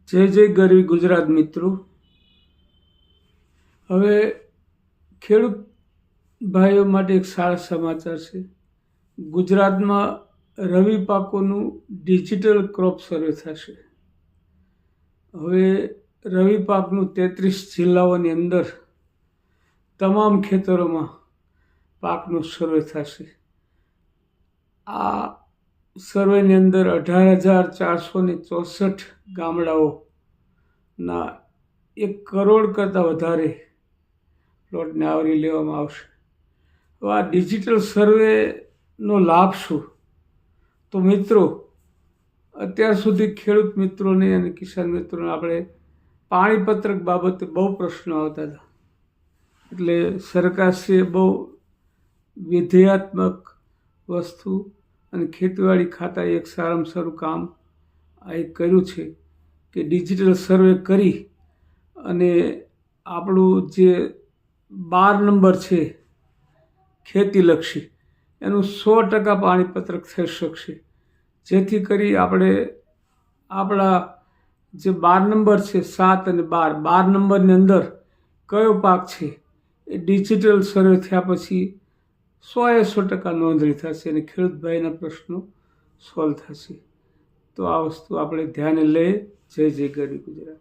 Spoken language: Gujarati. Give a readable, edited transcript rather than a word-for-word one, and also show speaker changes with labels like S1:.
S1: જય જય ગરવી ગુજરાત મિત્રો। હવે ખેડૂત ભાઈઓ માટે એક સારા સમાચાર છે। ગુજરાતમાં રવિ પાકોનું ડિજિટલ ક્રોપ સર્વે થશે। હવે રવિ પાકનું 33 જિલ્લાઓની અંદર તમામ ખેતરોમાં પાકનું સર્વે થશે। આ સર્વેની અંદર 18,464 ગામડાઓના 1 કરોડ કરતાં વધારે પ્લોટને આવરી લેવામાં આવશે। તો આ ડિજિટલ સર્વેનો લાભ શું? તો મિત્રો, અત્યાર સુધી ખેડૂત મિત્રોને અને કિસાન મિત્રોને આપણે પાણીપત્રક બાબતે બહુ પ્રશ્નો આવતા હતા, એટલે સરકારશ્રીએ બહુ વિધેયાત્મક વસ્તુ અને ખેતીવાડી ખાતાએ એક સારામાં સારું કામ આ એક કર્યું છે કે ડિજિટલ સર્વે કરી અને આપણું જે 12 નંબર છે ખેતીલક્ષી, એનું 100% પાણીપત્રક થઈ શકશે, જેથી કરી આપણે આપણા જે 12 નંબર છે 7 અને 12 નંબરની અંદર કયો પાક છે એ ડિજિટલ સર્વે થયા પછી 100% નોંધણી થશે અને ખેડૂત ભાઈના પ્રશ્નો સોલ્વ થશે। તો આ વસ્તુ આપણે ધ્યાને લઈએ। જય જય ગરવી ગુજરાત।